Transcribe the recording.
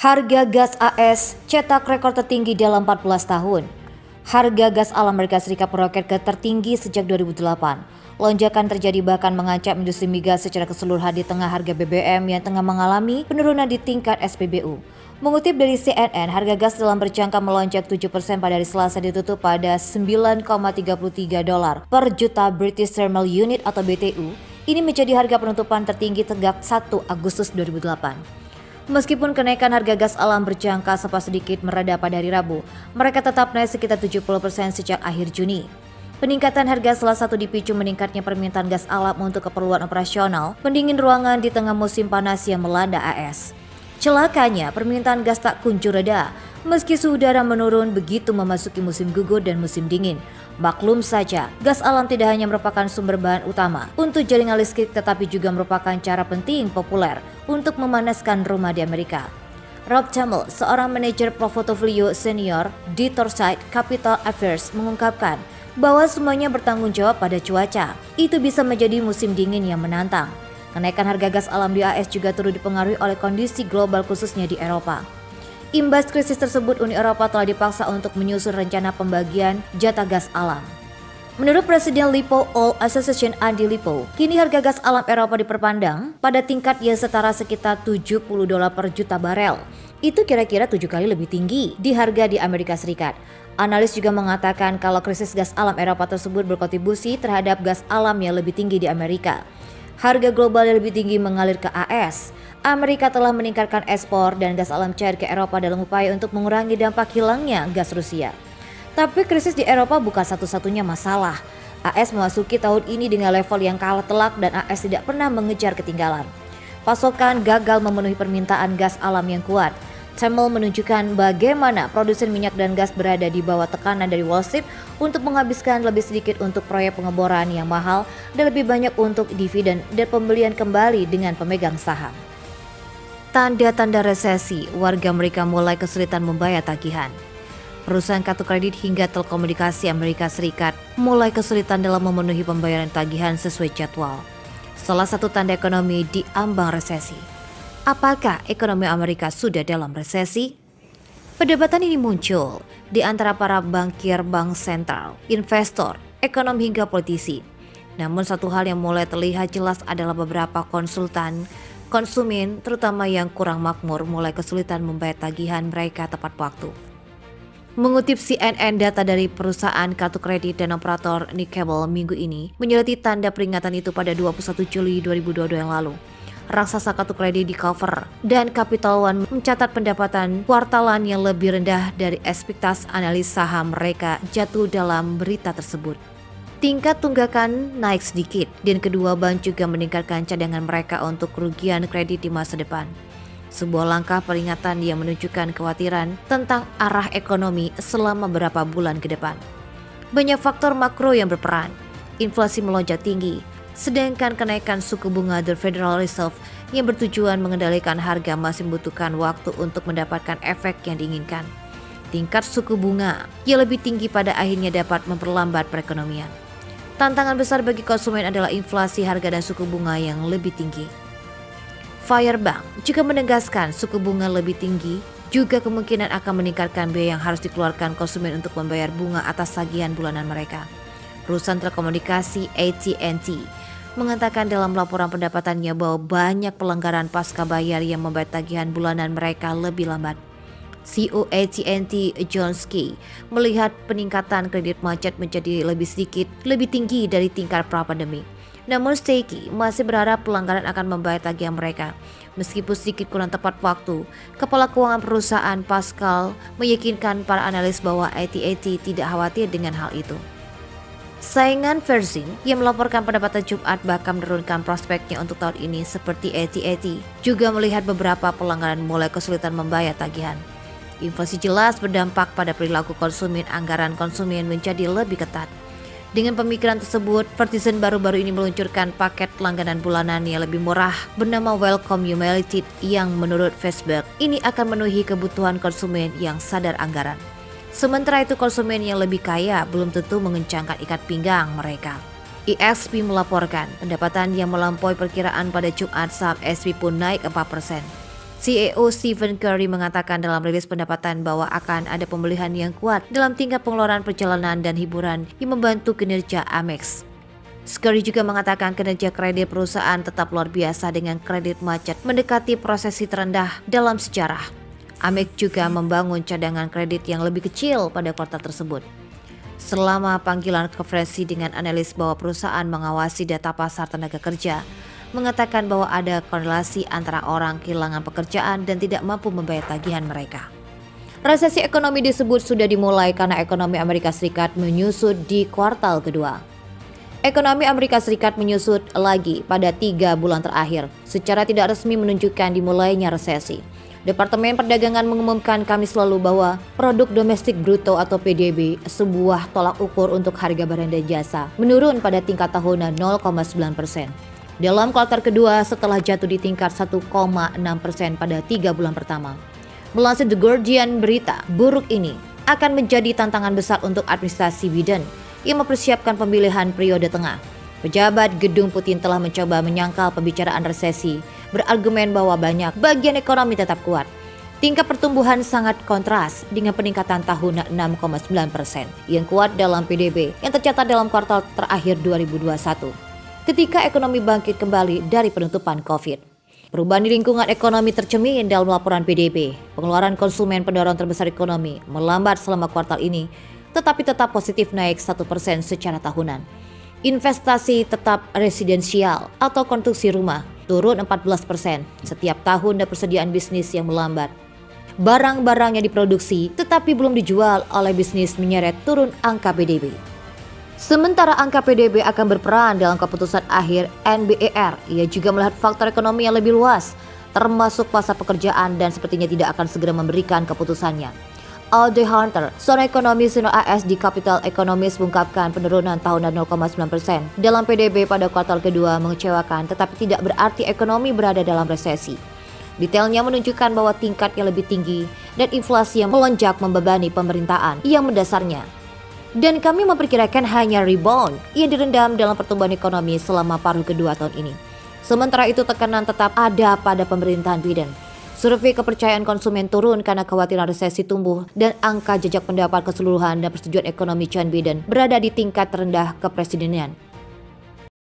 Harga gas AS cetak rekor tertinggi dalam 14 tahun. Harga gas alam Amerika Serikat meroket ke tertinggi sejak 2008. Lonjakan terjadi bahkan mengancam industri migas secara keseluruhan di tengah harga BBM yang tengah mengalami penurunan di tingkat SPBU. Mengutip dari CNN, harga gas dalam berjangka melonjak 7% pada hari Selasa ditutup pada $9,33 per juta British Thermal Unit atau BTU. Ini menjadi harga penutupan tertinggi sejak 1 Agustus 2008. Meskipun kenaikan harga gas alam berjangka sempat sedikit mereda pada hari Rabu, mereka tetap naik sekitar 70% sejak akhir Juni. Peningkatan harga salah satu dipicu meningkatnya permintaan gas alam untuk keperluan operasional pendingin ruangan di tengah musim panas yang melanda AS. Celakanya, permintaan gas tak kunjung reda, meski suhu udara menurun begitu memasuki musim gugur dan musim dingin. Maklum saja, gas alam tidak hanya merupakan sumber bahan utama untuk jaringan listrik tetapi juga merupakan cara penting populer untuk memanaskan rumah di Amerika. Rob Tamel, seorang manajer portofolio senior di Torchside Capital Affairs, mengungkapkan bahwa semuanya bertanggung jawab pada cuaca. Itu bisa menjadi musim dingin yang menantang. Kenaikan harga gas alam di AS juga turut dipengaruhi oleh kondisi global khususnya di Eropa. Imbas krisis tersebut, Uni Eropa telah dipaksa untuk menyusun rencana pembagian jatah gas alam. Menurut Presiden Lipo Oil Association Andy Lipo, kini harga gas alam Eropa diperpandang pada tingkat yang setara sekitar $70 per juta barel. Itu kira-kira 7 kali lebih tinggi di harga di Amerika Serikat. Analis juga mengatakan kalau krisis gas alam Eropa tersebut berkontribusi terhadap gas alam yang lebih tinggi di Amerika. Harga global yang lebih tinggi mengalir ke AS. Amerika telah meningkatkan ekspor dan gas alam cair ke Eropa dalam upaya untuk mengurangi dampak hilangnya gas Rusia. Tapi krisis di Eropa bukan satu-satunya masalah. AS memasuki tahun ini dengan level yang kalah telak dan AS tidak pernah mengejar ketinggalan. Pasokan gagal memenuhi permintaan gas alam yang kuat. Tamel menunjukkan bagaimana produsen minyak dan gas berada di bawah tekanan dari Wall Street untuk menghabiskan lebih sedikit untuk proyek pengeboran yang mahal dan lebih banyak untuk dividen dan pembelian kembali dengan pemegang saham. Tanda-tanda resesi, warga Amerika mulai kesulitan membayar tagihan. Perusahaan kartu kredit hingga telekomunikasi Amerika Serikat mulai kesulitan dalam memenuhi pembayaran tagihan sesuai jadwal. Salah satu tanda ekonomi di ambang resesi. Apakah ekonomi Amerika sudah dalam resesi? Perdebatan ini muncul di antara para bankir bank sentral, investor, ekonom hingga politisi. Namun satu hal yang mulai terlihat jelas adalah beberapa konsultan konsumen, terutama yang kurang makmur, mulai kesulitan membayar tagihan mereka tepat waktu. Mengutip CNN, data dari perusahaan kartu kredit dan operator Nick Cable minggu ini menyoroti tanda peringatan itu pada 21 Juli 2022 yang lalu. Raksasa kartu kredit di cover dan Capital One mencatat pendapatan kuartalan yang lebih rendah dari ekspektasi analis saham mereka jatuh dalam berita tersebut. Tingkat tunggakan naik sedikit dan kedua bank juga meningkatkan cadangan mereka untuk kerugian kredit di masa depan. Sebuah langkah peringatan yang menunjukkan kekhawatiran tentang arah ekonomi selama beberapa bulan ke depan. Banyak faktor makro yang berperan. Inflasi melonjak tinggi, sedangkan kenaikan suku bunga The Federal Reserve yang bertujuan mengendalikan harga masih membutuhkan waktu untuk mendapatkan efek yang diinginkan. Tingkat suku bunga yang lebih tinggi pada akhirnya dapat memperlambat perekonomian. Tantangan besar bagi konsumen adalah inflasi harga dan suku bunga yang lebih tinggi. Firebank juga menegaskan suku bunga lebih tinggi juga kemungkinan akan meningkatkan biaya yang harus dikeluarkan konsumen untuk membayar bunga atas tagihan bulanan mereka. Perusahaan telekomunikasi AT&T mengatakan dalam laporan pendapatannya bahwa banyak pelanggaran pasca bayar yang membuat tagihan bulanan mereka lebih lambat. CEO AT&T John Skey melihat peningkatan kredit macet menjadi lebih tinggi dari tingkat pra-pandemi. Namun Skey masih berharap pelanggaran akan membayar tagihan mereka. Meskipun sedikit kurang tepat waktu, Kepala Keuangan perusahaan Pascal meyakinkan para analis bahwa AT&T tidak khawatir dengan hal itu. Saingan Verizon yang melaporkan pendapatan Jumat bahkan menurunkan prospeknya untuk tahun ini seperti AT&T juga melihat beberapa pelanggaran mulai kesulitan membayar tagihan. Inflasi jelas berdampak pada perilaku konsumen, anggaran konsumen menjadi lebih ketat. Dengan pemikiran tersebut, Verizon baru-baru ini meluncurkan paket langganan bulanan yang lebih murah bernama Welcome Unlimited yang menurut Facebook ini akan memenuhi kebutuhan konsumen yang sadar anggaran. Sementara itu konsumen yang lebih kaya belum tentu mengencangkan ikat pinggang mereka. IXP melaporkan pendapatan yang melampaui perkiraan pada Jumat, saham SP pun naik 4%. CEO Stephen Curry mengatakan dalam rilis pendapatan bahwa akan ada pemulihan yang kuat dalam tingkat pengeluaran perjalanan dan hiburan yang membantu kinerja Amex. Curry juga mengatakan kinerja kredit perusahaan tetap luar biasa dengan kredit macet mendekati prosesi terendah dalam sejarah. Amex juga membangun cadangan kredit yang lebih kecil pada kuartal tersebut. Selama panggilan konferensi dengan analis bahwa perusahaan mengawasi data pasar tenaga kerja, mengatakan bahwa ada korelasi antara orang kehilangan pekerjaan dan tidak mampu membayar tagihan mereka. Resesi ekonomi disebut sudah dimulai karena ekonomi Amerika Serikat menyusut di kuartal kedua. Ekonomi Amerika Serikat menyusut lagi pada 3 bulan terakhir, secara tidak resmi menunjukkan dimulainya resesi. Departemen Perdagangan mengumumkan Kamis lalu bahwa produk domestik bruto atau PDB, sebuah tolak ukur untuk harga barang dan jasa, menurun pada tingkat tahunan 0,9%. Dalam kuartal kedua setelah jatuh di tingkat 1,6% pada 3 bulan pertama. Melansir The Guardian, berita buruk ini akan menjadi tantangan besar untuk administrasi Biden yang mempersiapkan pemilihan periode tengah. Pejabat Gedung Putin telah mencoba menyangkal pembicaraan resesi, berargumen bahwa banyak bagian ekonomi tetap kuat. Tingkat pertumbuhan sangat kontras dengan peningkatan tahunan 6,9% yang kuat dalam PDB yang tercatat dalam kuartal terakhir 2021. Ketika ekonomi bangkit kembali dari penutupan COVID. Perubahan di lingkungan ekonomi tercermin dalam laporan PDB. Pengeluaran konsumen pendorong terbesar ekonomi melambat selama kuartal ini, tetapi tetap positif naik 1% secara tahunan. Investasi tetap residensial atau konstruksi rumah turun 14% setiap tahun dan persediaan bisnis yang melambat. Barang-barang yang diproduksi tetapi belum dijual oleh bisnis menyeret turun angka PDB. Sementara angka PDB akan berperan dalam keputusan akhir NBER, ia juga melihat faktor ekonomi yang lebih luas, termasuk pasar pekerjaan dan sepertinya tidak akan segera memberikan keputusannya. Alde Hunter, seorang ekonomis senior AS di Capital Economics mengungkapkan penurunan tahunan 0,9% dalam PDB pada kuartal kedua mengecewakan tetapi tidak berarti ekonomi berada dalam resesi. Detailnya menunjukkan bahwa tingkat yang lebih tinggi dan inflasi yang melonjak membebani pemerintahan yang mendasarnya. Dan kami memperkirakan hanya rebound yang direndam dalam pertumbuhan ekonomi selama paruh kedua tahun ini. Sementara itu tekanan tetap ada pada pemerintahan Biden. Survei kepercayaan konsumen turun karena kekhawatiran resesi tumbuh dan angka jejak pendapat keseluruhan dan persetujuan ekonomi Joe Biden berada di tingkat terendah kepresidenan.